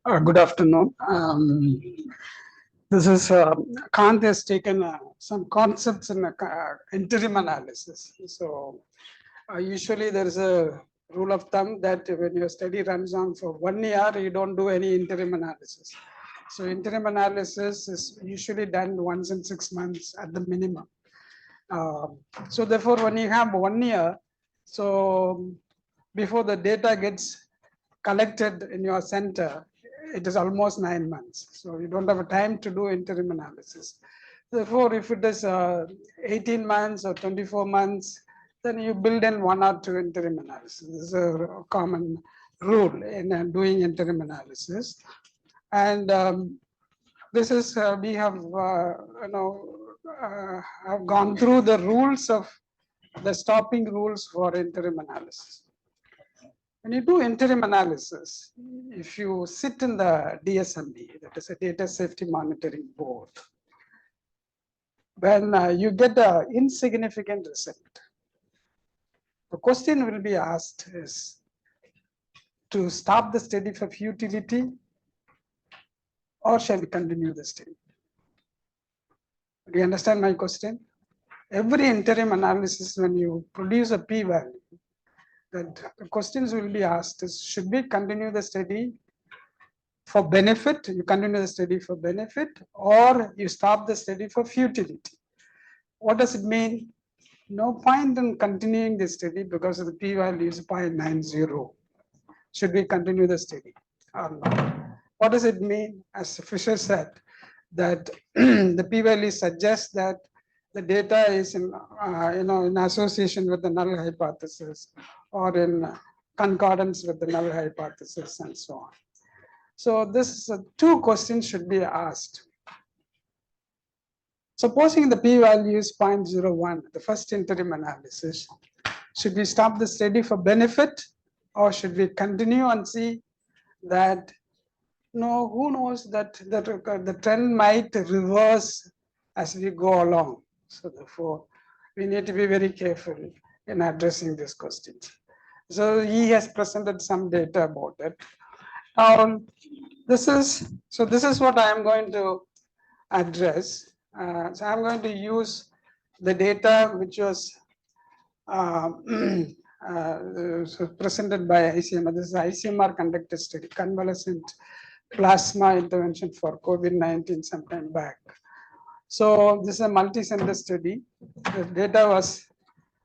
Good afternoon. This is Kant has taken some concepts in interim analysis. So usually there is a rule of thumb that when your study runs on for 1 year, you don't do any interim analysis. So interim analysis is usually done once in 6 months at the minimum. So therefore, when you have 1 year, so before the data gets collected in your center, it is almost 9 months. So you don't have a time to do interim analysis. Therefore, if it is 18 months or 24 months, then you build in 1 or 2 interim analysis. This is a common rule in doing interim analysis. And this is, we have, have gone through the rules of the stopping rules for interim analysis. When you do interim analysis, if you sit in the DSMB, that is a Data Safety Monitoring Board, when you get an insignificant result, the question will be asked is to stop the study for futility, or shall we continue the study? Do you understand my question? Every interim analysis, when you produce a p-value, that the questions will be asked is, should we continue the study for benefit, you continue the study for benefit, or you stop the study for futility? What does it mean? No point in continuing the study because of the p-value is 0.90. Should we continue the study or not? What does it mean? As Fisher said, that the p-value suggests that the data is in, in association with the null hypothesis or in concordance with the null hypothesis and so on. So this 2 questions should be asked. Supposing the p-value is 0.01, the first interim analysis, should we stop the study for benefit, or should we continue and see that, no, who knows that the trend might reverse as we go along? So therefore, we need to be very careful in addressing these questions. So he has presented some data about it. This is what I am going to address. So I'm going to use the data which was presented by ICMR. This is ICMR conducted study, convalescent plasma intervention for COVID-19 sometime back. So this is a multi-center study. The data was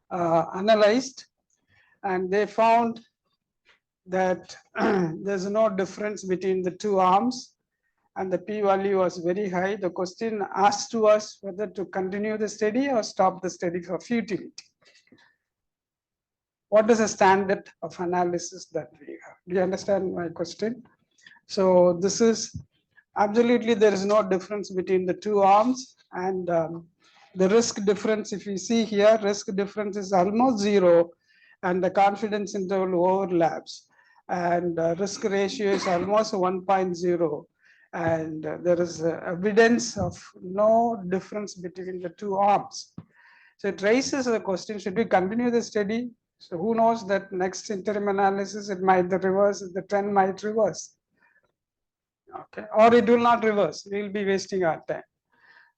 analyzed, and they found that there's no difference between the 2 arms, and the p-value was very high. The question asked to us whether to continue the study or stop the study for futility. What is the standard of analysis that we have? Do you understand my question? So this is absolutely, there is no difference between the 2 arms, and the risk difference, if you see here, risk difference is almost 0, and the confidence interval overlaps, and risk ratio is almost 1.0, and there is evidence of no difference between the 2 arms. So it raises the question, should we continue the study? So who knows that next interim analysis, it might reverse, the trend might reverse. Okay, or it will not reverse, we will be wasting our time.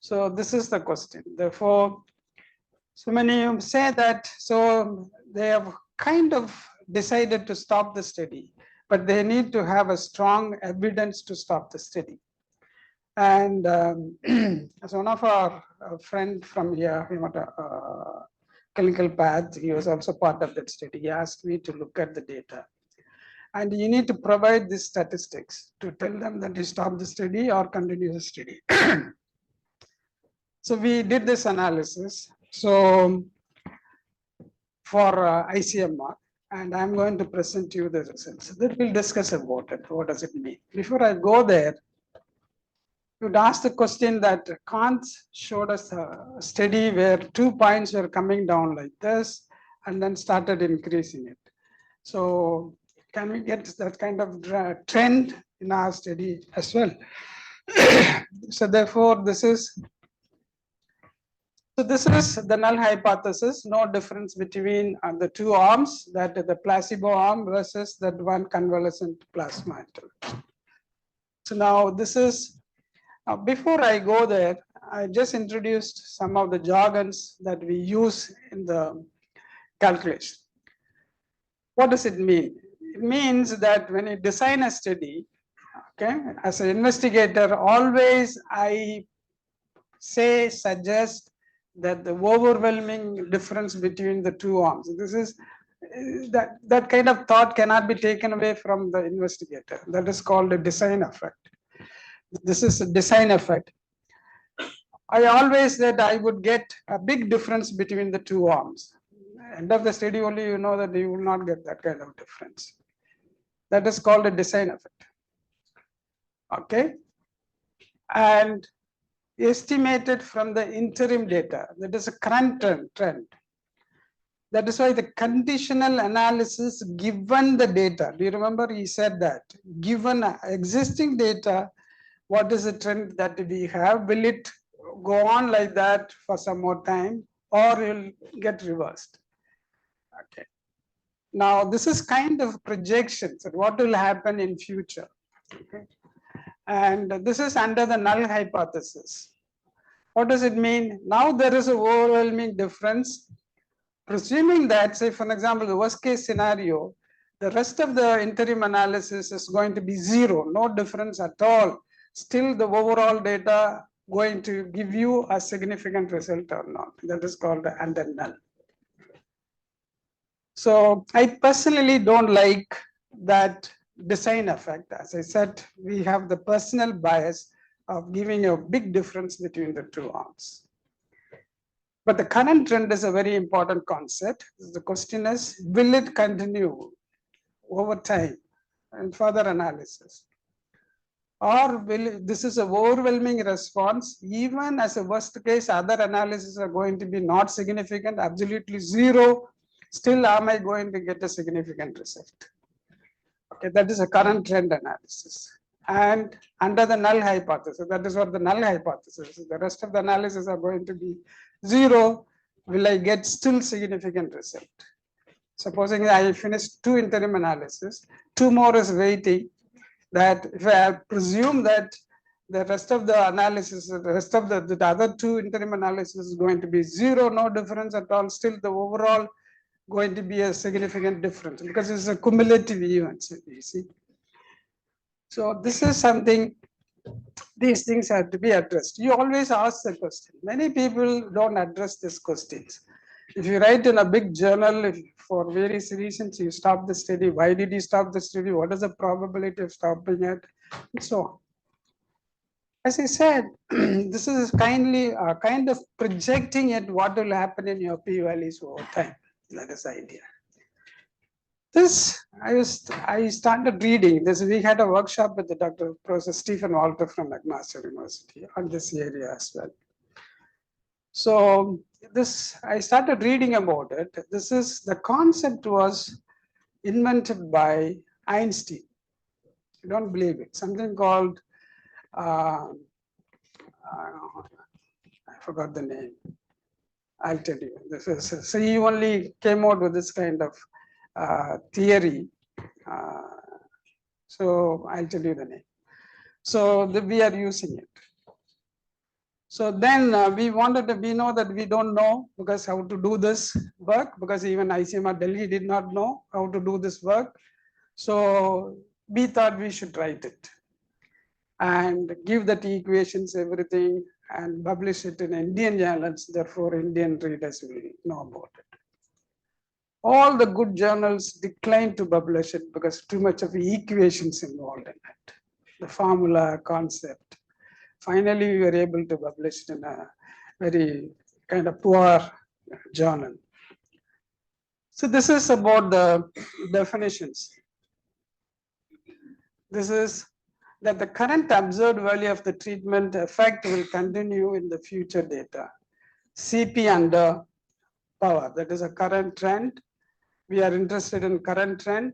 So this is the question. Therefore, so many say that, so they have kind of decided to stop the study, but they need to have a strong evidence to stop the study. And as one of our friend from here, clinical path, he was also part of that study. He asked me to look at the data. And you need to provide these statistics to tell them that you stop the study or continue the study. So we did this analysis. So for ICMR, and I'm going to present you the results. Then we'll discuss about it. What does it mean? Before I go there, you'd ask the question that Kant showed us a study where 2 points were coming down like this and then started increasing it. So can we get that kind of trend in our study as well? So therefore, this is the null hypothesis, no difference between the 2 arms, that the placebo arm versus that one convalescent plasma intervention. So now this is, before I go there, I just introduced some of the jargons that we use in the calculation. What does it mean? It means that when you design a study, okay, as an investigator, always I suggest that the overwhelming difference between the two arms. This is that kind of thought cannot be taken away from the investigator. That is called a design effect. This is a design effect. I always said I would get a big difference between the two arms. End of the study only you know that you will not get that kind of difference. That is called a design effect. Okay. And estimated from the interim data, that is a current trend. That is why the conditional analysis given the data. Do you remember he said that? Given existing data, what is the trend that we have? Will it go on like that for some more time or will get reversed? Okay. Now this is kind of projections of what will happen in future. Okay. And this is under the null hypothesis. What does it mean? Now there is an overwhelming difference. Presuming that, say for example, the worst case scenario, the rest of the interim analysis is going to be zero, no difference at all. Still the overall data going to give you a significant result or not. That is called under null. So I personally don't like that design effect. As I said, we have the personal bias of giving a big difference between the two arms. But the current trend is a very important concept. The question is, will it continue over time and further analysis? Or will this is an overwhelming response, even as a worst case, other analyses are going to be not significant, absolutely zero, still am I going to get a significant result? Okay, that is a current trend analysis. And under the null hypothesis, that is what the null hypothesis is. The rest of the analysis are going to be zero. Will I get still significant result? Supposing I finished 2 interim analysis, 2 more is waiting. That if I presume that the rest of the analysis, the rest of the other 2 interim analysis is going to be zero, no difference at all, still the overall going to be a significant difference because it's a cumulative event, you see. So this is something, these things have to be addressed. You always ask the question. Many people don't address these questions. If you write in a big journal, for various reasons you stop the study, why did you stop the study? What is the probability of stopping it? And so on. As I said, this is kind of projecting at what will happen in your p-values over time. That is the idea. This, I started reading this. We had a workshop with the Dr. Professor Stephen Walter from McMaster University on this area as well. So this, I started reading about it. This is, the concept was invented by Einstein. You don't believe it. Something called, I forgot the name. I'll tell you. This is, so he only came out with this kind of theory. So I'll tell you the name. So we are using it. So then we know that we don't know because how to do this work, because even ICMR Delhi did not know how to do this work. So we thought we should write it and give that equations, everything, and publish it in Indian journals. Therefore, Indian readers will know about it. All the good journals declined to publish it because too much of equations involved in it, the formula, concept. Finally, we were able to publish it in a very kind of poor journal. So this is about the definitions. This is that the current observed value of the treatment effect will continue in the future data. CP under power, that is a current trend. We are interested in current trend.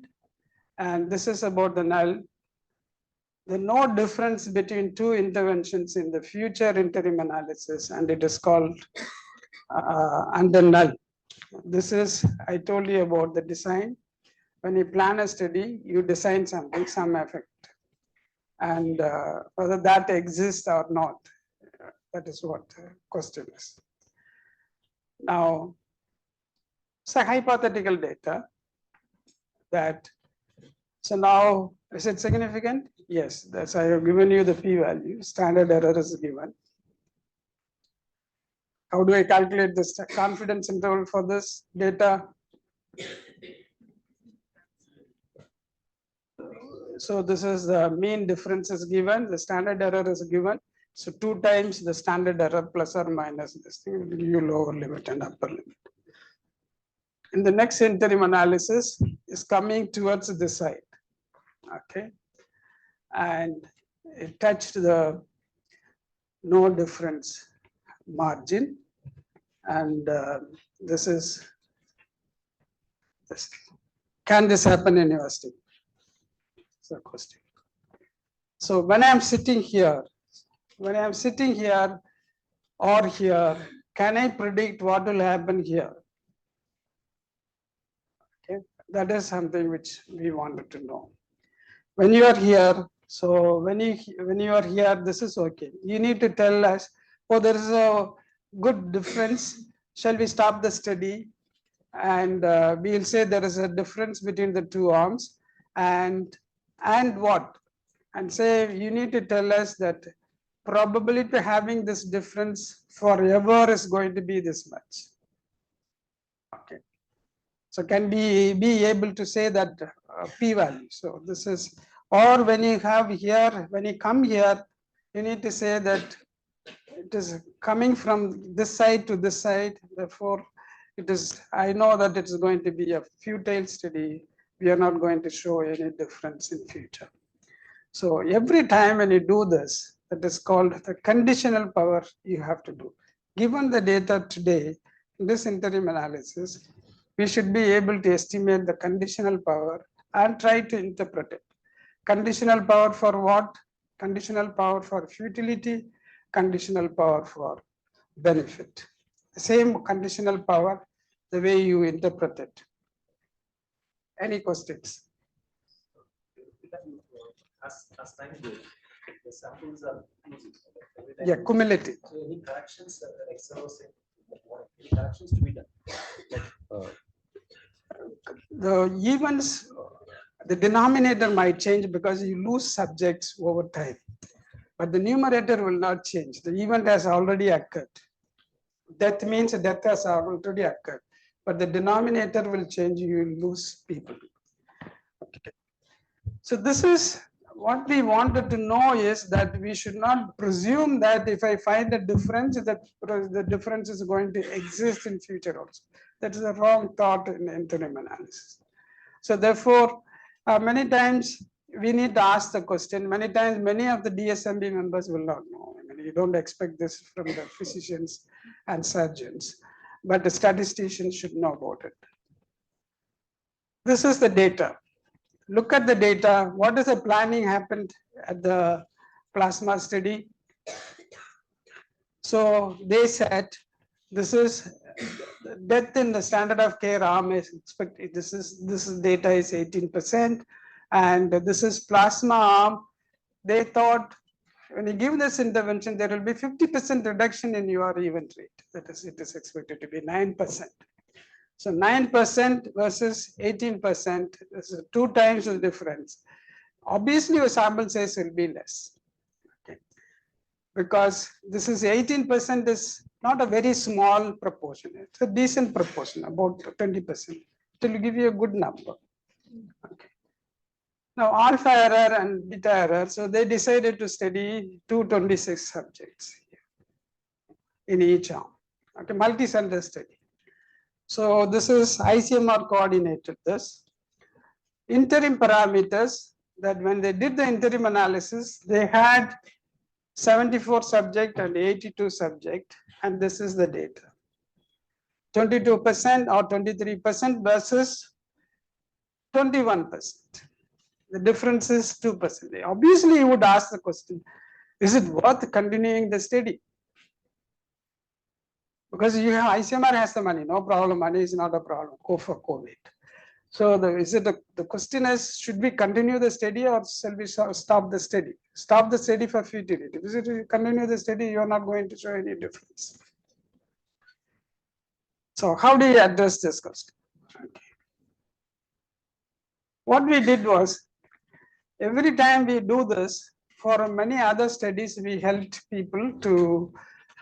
And this is about the null. The no difference between 2 interventions in the future interim analysis, and it is called under null. This is, I told you about the design. When you plan a study, you design something, some effect. and whether that exists or not. That is what the question is. Now, it's a hypothetical data that, so now, is it significant? Yes, that's, I have given you the p-value, standard error is given. How do I calculate this confidence interval for this data? So this is the mean difference is given, the standard error is given. So 2 times the standard error plus or minus this thing will give you lower limit and upper limit. And the next interim analysis is coming towards this side. Okay. And it touched the no difference margin. And this is this. Can this happen in your study? It's a question. So when I'm sitting here, or here, can I predict what will happen here? Okay, that is something which we wanted to know. When you are here, so when you are here, this is okay. You need to tell us, oh, there is a good difference. Shall we stop the study? And we'll say there is a difference between the two arms, and what? And say you need to tell us that probability to having this difference forever is going to be this much. Okay. So can we be able to say that p-value? So this is, or when you have here, when you come here, you need to say that it is coming from this side to this side. Therefore, it is, I know that it is going to be a futile study. We are not going to show any difference in future. So every time when you do this, that is called the conditional power you have to do. Given the data today, in this interim analysis, we should be able to estimate the conditional power and try to interpret it. Conditional power for what? Conditional power for futility, conditional power for benefit. The same conditional power, the way you interpret it. Any questions? As time goes, the samples are losing. Yeah, cumulative. So any corrections, any corrections to be done? The events, the denominator might change because you lose subjects over time, but the numerator will not change. The event has already occurred. Death means death has already occurred, but the denominator will change, you will lose people. Okay. So this is what we wanted to know, is that we should not presume that if I find a difference, that the difference is going to exist in future also. That is a wrong thought in interim analysis. So therefore, many times we need to ask the question. Many times, many of the DSMB members will not know. I mean, you don't expect this from the physicians and surgeons, but the statisticians should know about it. This is the data. Look at the data. What is the planning happened at the plasma study? So they said this is death in the standard of care arm is expected. This is data is 18%, and this is plasma arm. They thought when you give this intervention, there will be 50% reduction in your event rate. That is, it is expected to be 9%. So 9% versus 18%, this is 2 times the difference. Obviously, your sample size will be less. Okay. Because this is 18% is not a very small proportion. It's a decent proportion, about 20%. It will give you a good number. Okay. Now, alpha error and beta error, so they decided to study 226 subjects in each arm. Okay, multi-center study. So this is ICMR coordinated this. Interim parameters, that when they did the interim analysis, they had 74 subject and 82 subject, and this is the data. 22% or 23% versus 21%. The difference is 2%. Obviously, you would ask the question, is it worth continuing the study? Because you have ICMR has the money, no problem, money is not a problem, go for COVID. So the question is, should we continue the study or shall we stop the study? Stop the study for futility. If you continue the study, you are not going to show any difference. So how do you address this question? Okay. What we did was, every time we do this, for many other studies, we helped people to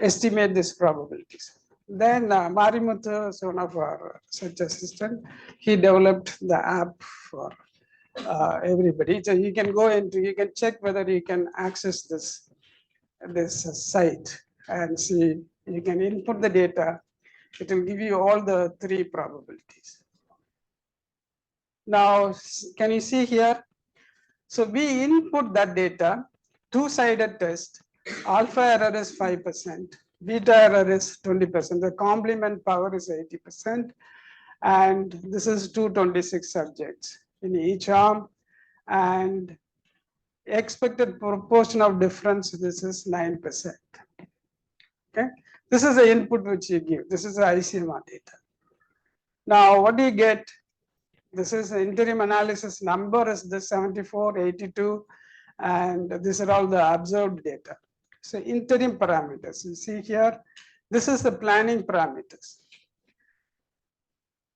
estimate these probabilities. Then Marimuthu is one of our research assistant. He developed the app for everybody. So you can go into, you can check whether you can access this site and see, you can input the data. It will give you all the 3 probabilities. Now, can you see here? So we input that data, 2-sided test, alpha error is 5%, beta error is 20%, the complement power is 80%, and this is 226 subjects in each arm, and expected proportion of difference, this is 9%. Okay, this is the input which you give. This is the ICMR data. Now, what do you get? This is the interim analysis number is the 74, 82, and these are all the observed data. So interim parameters, you see here, this is the planning parameters.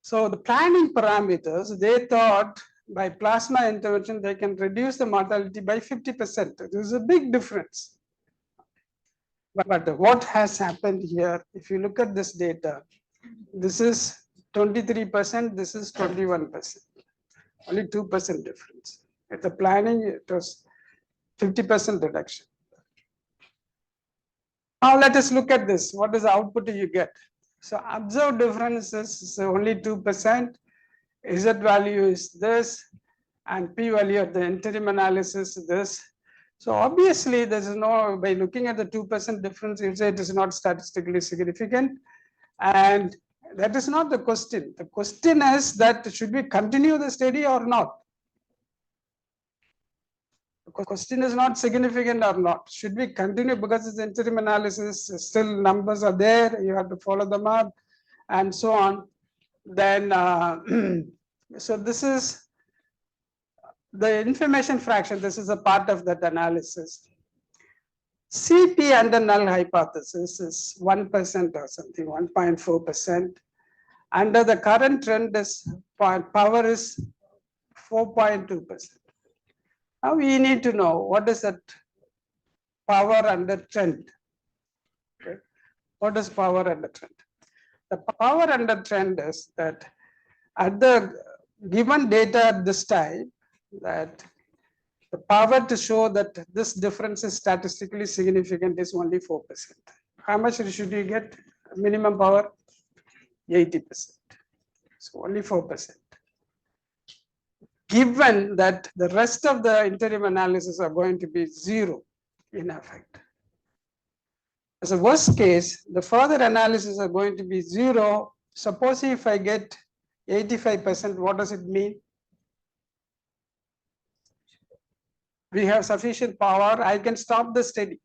So the planning parameters, they thought by plasma intervention, they can reduce the mortality by 50%. This is a big difference. But what has happened here, if you look at this data, this is 23%, this is 21%. Only 2% difference. At the planning, it was 50% reduction. Now let us look at this. What is the output you get? So observed differences is only 2%. Z value is this, and p value of the interim analysis is this. So obviously, there is no, by looking at the 2% difference, you say it is not statistically significant. And that is not the question. The question is that should we continue the study or not? The question is not significant or not. Should we continue because it's interim analysis, still numbers are there, you have to follow them up and so on. Then, so this is the information fraction. This is a part of that analysis. CP under null hypothesis is 1% or something, 1.4%. Under the current trend, is power is 4.2%. Now we need to know what is that power under trend. Okay. What is power under trend? The power under trend is that at the given data at this time, that the power to show that this difference is statistically significant is only 4%. How much should you get? Minimum power? 80%. So only 4%. Given that the rest of the interim analysis are going to be 0 in effect. As a worst case, the further analysis are going to be 0. Suppose if I get 85%, what does it mean? We have sufficient power, I can stop the study.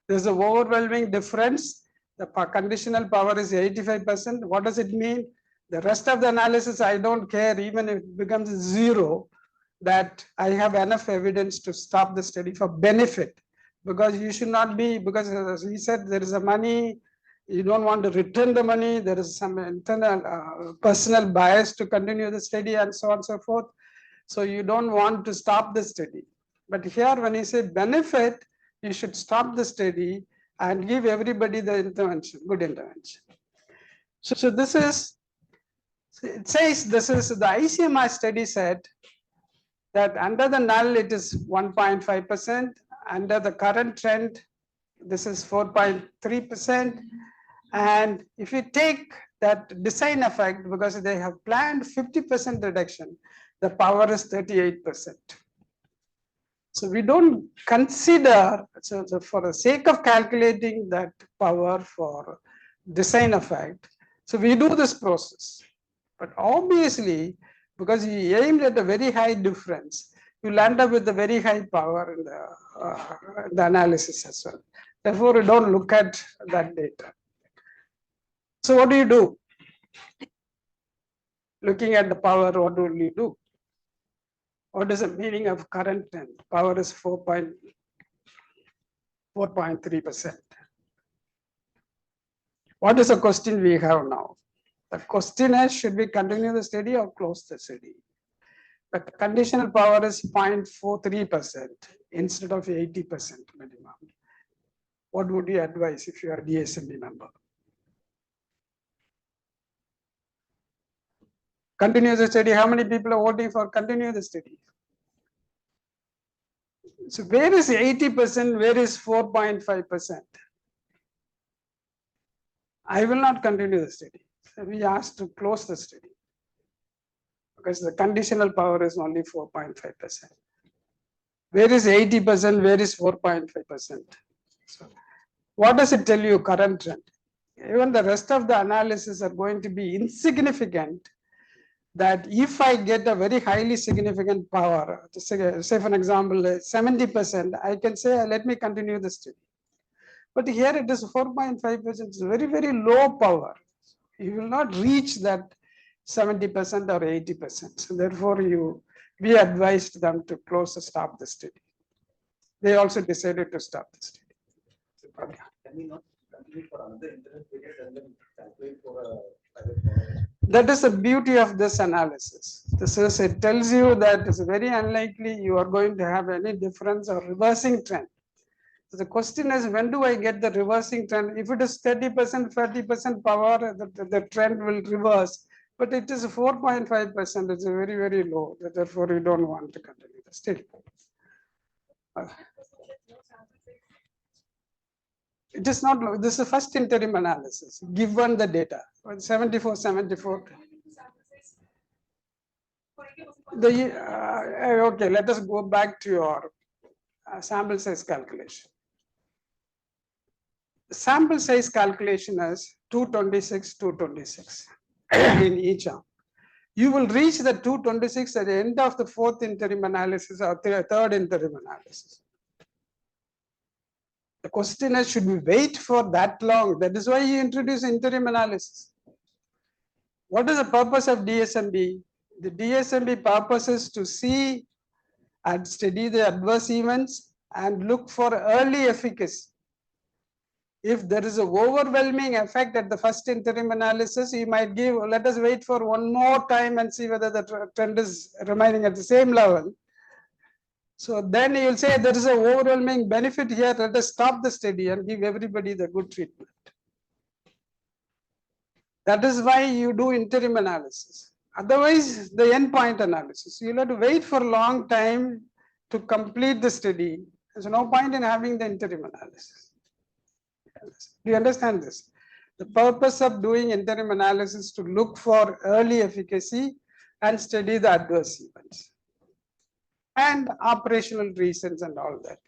There's an overwhelming difference. The conditional power is 85%. What does it mean? The rest of the analysis, I don't care, even if it becomes 0, that I have enough evidence to stop the study for benefit. Because you should not be, because as he said, there is a money, you don't want to return the money, there is some internal personal bias to continue the study and so on and so forth. So you don't want to stop the study. But here, when he said benefit, you should stop the study and give everybody the intervention, good intervention. So this is, it says this is the ICMR study said that under the null it is 1.5%, under the current trend this is 4.3%, and if you take that design effect, because they have planned 50% reduction, the power is 38%. So we don't consider, so for the sake of calculating that power for design effect, so we do this process. But obviously, because you aimed at a very high difference, you land up with a very high power in the analysis as well. Therefore, you don't look at that data. So what do you do? Looking at the power, what will you do? What is the meaning of current trend? Power is 4.3%. What is the question we have now? The question is, should we continue the study or close the study? The conditional power is 0.43% instead of 80% minimum. What would you advise if you are a DSMB member? Continue the study. How many people are voting for continue the study? So where is 80%? Where is 4.5%? I will not continue the study. So we asked to close the study because the conditional power is only 4.5%. Where is 80%? Where is 4.5%? So what does it tell you, current trend? Even the rest of the analysis are going to be insignificant. That if I get a very highly significant power, say for example, 70%, I can say, let me continue the study. But here it is 4.5%, it's very, very low power. You will not reach that 70% or 80%. So therefore, we advised them to close or stop the study. They also decided to stop the study. Can we not continue for another interim period and then calculate for a private power? That is the beauty of this analysis. This is, it tells you that it's very unlikely you are going to have any difference or reversing trend. So the question is, when do I get the reversing trend? If it is 30%, 30% power, the trend will reverse. But it is 4.5%. It's very, very low. Therefore, you don't want to continue the study. It is not low. This is the first interim analysis, given the data. 74. Okay, let us go back to your sample size calculation. Sample size calculation is 226 in each arm. You will reach the 226 at the end of the fourth interim analysis or third interim analysis. The question is, should we wait for that long? That is why you introduce interim analysis. What is the purpose of DSMB? The DSMB purpose is to see and study the adverse events and look for early efficacy. If there is an overwhelming effect at the first interim analysis, you might give, let us wait for one more time and see whether the trend is remaining at the same level. So then you will say there is an overwhelming benefit here, let us stop the study and give everybody the good treatment. That is why you do interim analysis. Otherwise, the endpoint analysis, you'll have to wait for a long time to complete the study. There's no point in having the interim analysis. Do you understand this? The purpose of doing interim analysis is to look for early efficacy and study the adverse events and operational reasons and all that.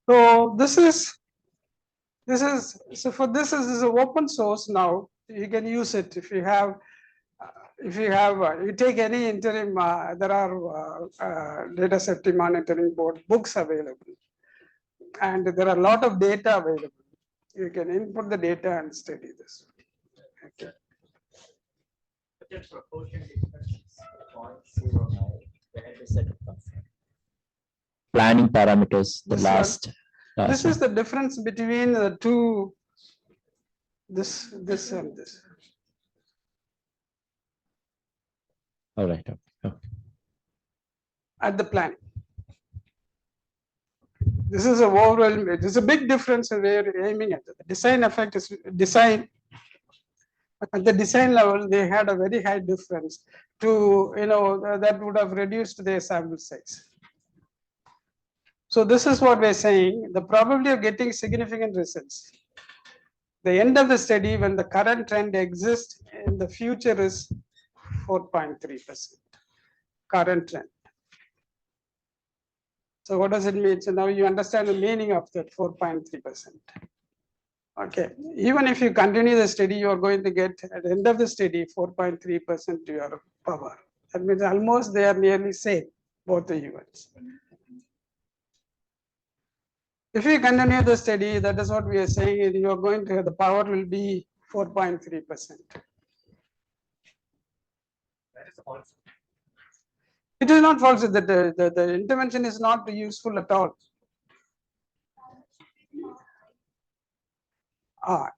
So this is an open source now. You can use it if you have. You take any interim. There are data safety monitoring board books available, and there are a lot of data available. You can input the data and study this. Okay. But the proportion difference is 0.09. Where had we set it from? Planning parameters, the This last This one. is the difference between the two. This and this. All right. Okay. At the planning. This is a overall. There's a big difference we're aiming at. The design effect is design. At the design level, they had a very high difference to, that would have reduced their sample size. So this is what we're saying, the probability of getting significant results. The end of the study, when the current trend exists in the future, is 4.3%. Current trend. So what does it mean? So now you understand the meaning of that 4.3%. Okay, even if you continue the study, you are going to get at the end of the study 4.3% to your power. That means almost they are nearly same, both the events. If you continue the study, that is what we are saying, you are going to, the power will be 4.3%. false. It is not false. That the intervention is not useful at all.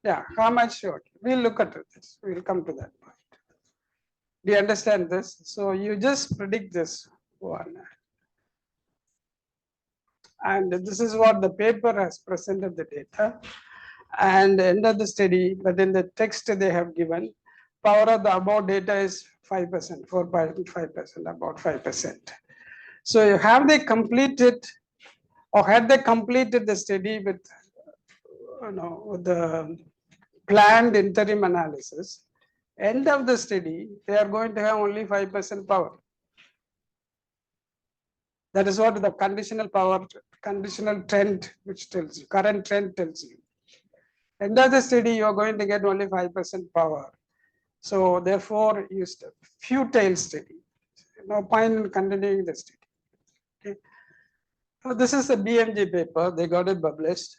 Yeah, how much? Sure. We'll look at this. We'll come to that point. Do you understand this? So you just predict this one. And this is what the paper has presented the data. And end of the study, but in the text they have given, power of the above data is 5%, 4.5%, about 5%. So have they completed, or had they completed the study with, with the planned interim analysis, end of the study, they are going to have only 5% power. That is what the conditional power, conditional trend, which tells you, current trend tells you. End of the study, you are going to get only 5% power. So therefore, used a futile study. No point in continuing the study. Okay. So this is the BMG paper. They got it published.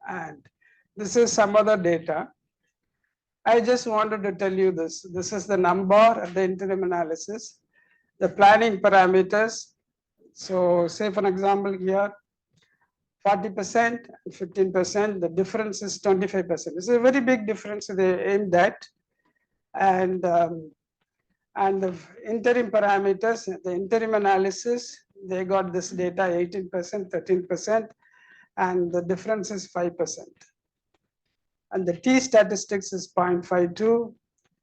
And this is some other data. I just wanted to tell you this. This is the number of the interim analysis, the planning parameters. So say for example here, 40% and 15%, the difference is 25%. It's a very big difference they aimed at. And the interim parameters, the interim analysis, they got this data 18%, 13%, and the difference is 5%. And the T statistics is 0.52,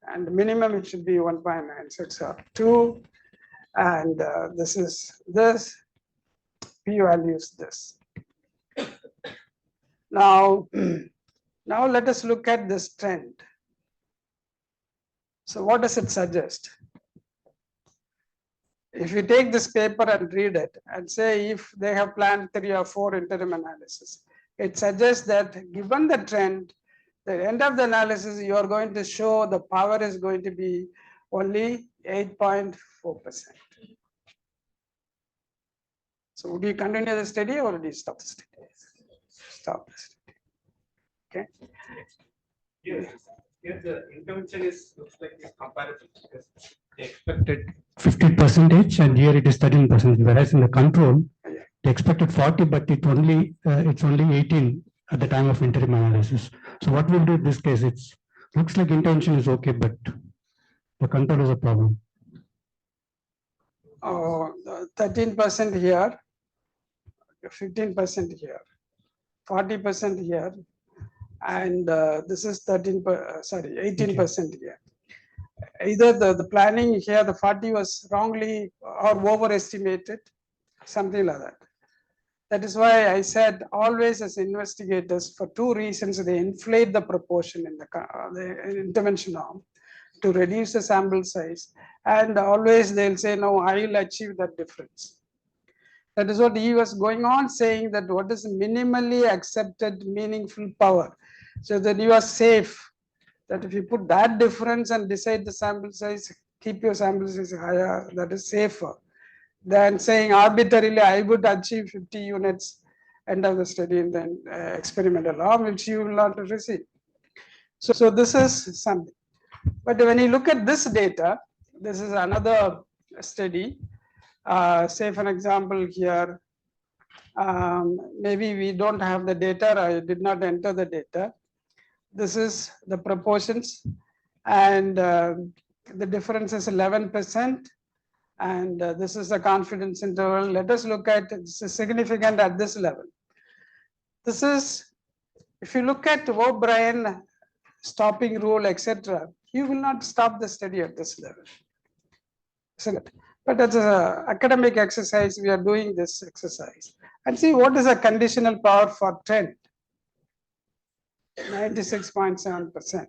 and the minimum it should be 1.96 or 2. And this is this, P value is this. Now let us look at this trend. So what does it suggest? If you take this paper and read it and say if they have planned 3 or 4 interim analysis, it suggests that given the trend, the end of the analysis, you are going to show the power is going to be only 8.4%. So would you continue the study or would you stop the study? Stop the study. Okay. Here the intervention looks like it's comparable because they expected 50% and here it is 13%, whereas in the control they expected 40, but it's only 18 at the time of interim analysis. So what we'll do in this case, it's looks like intervention is okay, but the control is a problem. 13% here, 15% here, 40% here, and this is 18% here. Either the planning here, the 40 was wrongly or overestimated, something like that. That is why I said always as investigators, for 2 reasons, they inflate the proportion in the intervention arm to reduce the sample size, and always they'll say, no, I will achieve that difference. That is what he was going on saying, that what is minimally accepted meaningful power, so that you are safe, that if you put that difference and decide the sample size, keep your sample size higher, that is safer than saying arbitrarily I would achieve 50 units end of the study in the experimental arm, which you will not receive. So this is something. But when you look at this data, this is another study. Say for example here, maybe we don't have the data, I did not enter the data. This is the proportions, and the difference is 11%, and this is the confidence interval. Let us look at this is significant at this level. This is, if you look at O'Brien stopping rule, etc., you will not stop the study at this level, isn't it? But as an academic exercise, we are doing this exercise and see what is the conditional power for trend. 96.7%.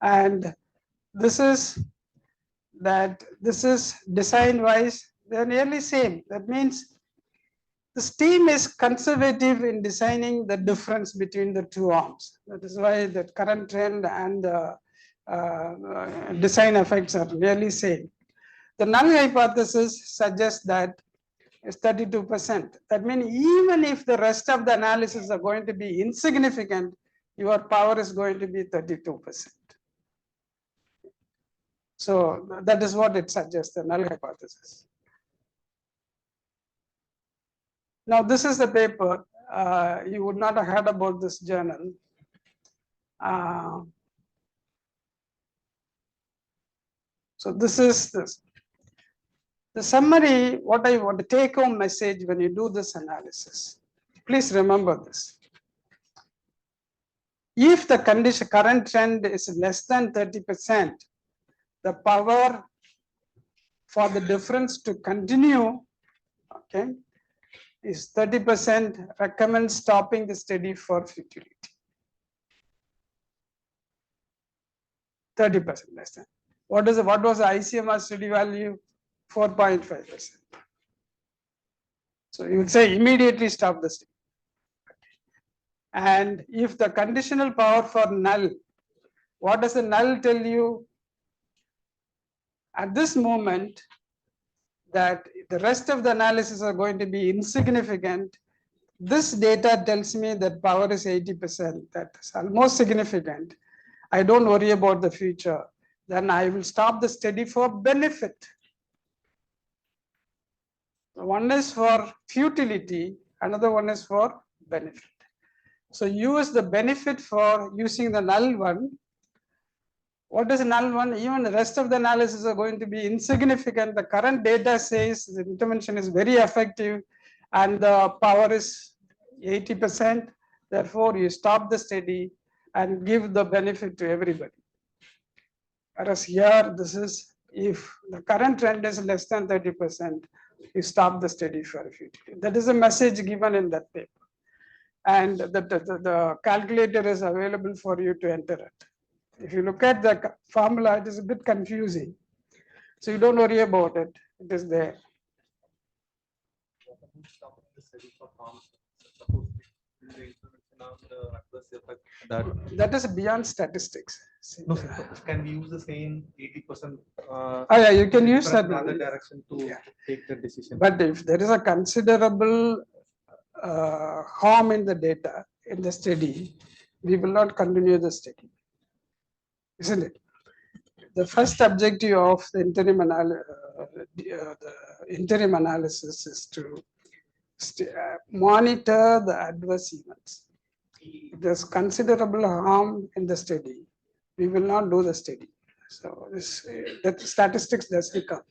And this is design wise, they're nearly same. That means this team is conservative in designing the difference between the 2 arms. That is why the current trend and the design effects are nearly same. The null hypothesis suggests that it's 32%. That means even if the rest of the analysis are going to be insignificant, your power is going to be 32%. So that is what it suggests, the null hypothesis. Now, this is the paper. You would not have heard about this journal. So this is this. The summary, what I want to take home message when you do this analysis. Please remember this. If the current trend is less than 30%, the power for the difference to continue, okay, is 30%, recommends stopping the study for futility. 30% less than. What was the ICMR study value? 4.5%. So you would say immediately stop the study. And if the conditional power for null, what does the null tell you? At this moment, that the rest of the analysis are going to be insignificant. This data tells me that power is 80%. That's almost significant. I don't worry about the future. Then I will stop the study for benefit. One is for futility, another one is for benefit. So use the benefit for using the null one. What is null one? Even the rest of the analysis are going to be insignificant. The current data says the intervention is very effective and the power is 80%. Therefore, you stop the study and give the benefit to everybody. Whereas here, this is if the current trend is less than 30%, you stop the study for futility. That is a message given in that paper. And the calculator is available for you to enter it. If you look at the formula, it is a bit confusing. So you don't worry about it. It is there. That is beyond statistics. No, sir, can we use the same 80%? Yeah, you can use that. Another direction to take the decision. But if there is a considerable harm in the data, in the study, we will not continue the study. Isn't it? The first objective of the interim analysis is to monitor the adverse events. If there's considerable harm in the study, we will not do the study. So that statistics doesn't come.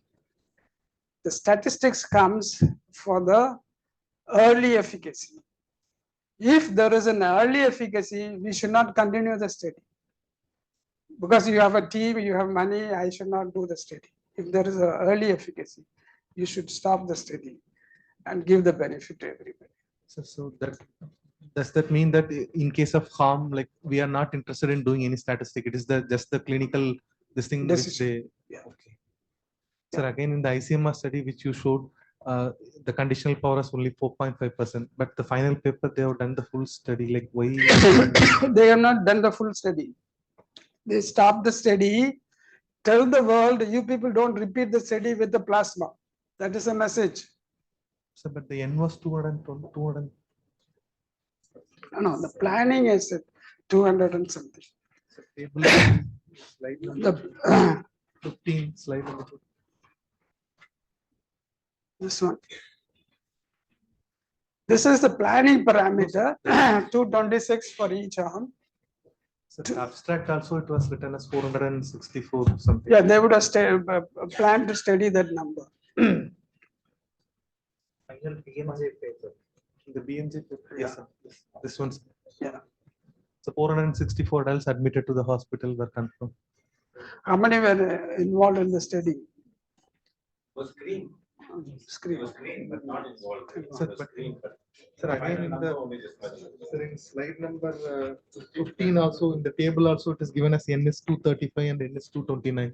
The statistics comes for the early efficacy. If there is an early efficacy, we should not continue the study. Because you have a team, you have money, I should not do the study. If there is an early efficacy, you should stop the study and give the benefit to everybody. So that does that mean that in case of harm, like we are not interested in doing any statistic? It is just the clinical this thing which they. Yeah. Okay. Sir, again in the ICMR study which you showed, the conditional power is only 4.5%, but the final paper they have done the full study. Like why? They have not done the full study. They stopped the study. Tell the world, you people don't repeat the study with the plasma. That is a message. So, but the N was 200. No, the planning is at 200 and something. So table slide number The, 15 slide number 2. this one. This is the planning parameter, 226 for each arm. So the abstract also it was written as 464 something. Yeah, they would have planned to study that number. BMJ paper. The BMJ paper. Yes, sir. This one's. Yeah. So 464 adults admitted to the hospital were confirmed. How many were involved in the study? Was green. Screen. Was green, but not involved. Sir, Was but- green, but Sir, again in number the only just mentioned. sir, in slide number 15 also in the table also it is given as N is 235 and N is 229.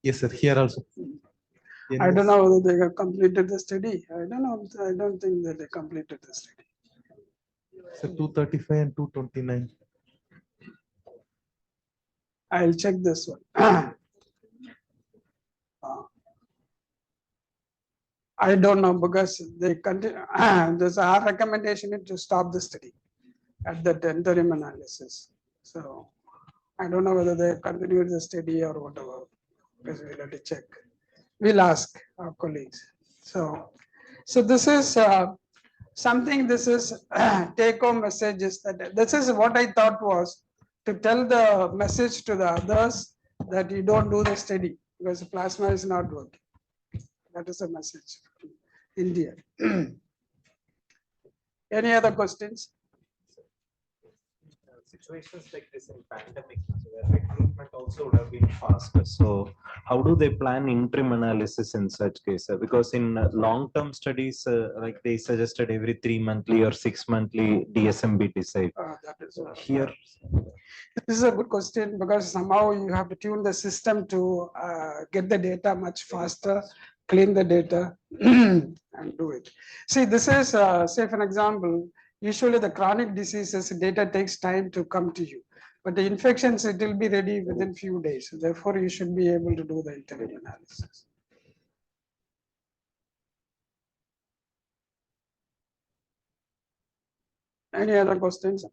Yes, sir. Here also. I don't know whether they have completed the study. I don't know. I don't think that they completed the study. Sir, 235 and 229. I'll check this one. I don't know because they continue. There's our recommendation is to stop the study at the interim analysis. So I don't know whether they continued the study or whatever, because we'll have to check. We'll ask our colleagues. So this is something, this is take home messages that this is what I thought was to tell the message to the others that you don't do the study because the plasma is not working. That is a message from India. Any other questions? Situations like this in pandemic, where recruitment also would have been faster. So how do they plan interim analysis in such cases? Because in long-term studies, like they suggested every 3 monthly or 6 monthly DSMB decide. That is Here, this is a good question because somehow you have to tune the system to get the data much faster, clean the data and do it. See, this is, say for example, usually the chronic diseases data takes time to come to you, but the infections, it will be ready within few days. Therefore, you should be able to do the interim analysis. Any other questions?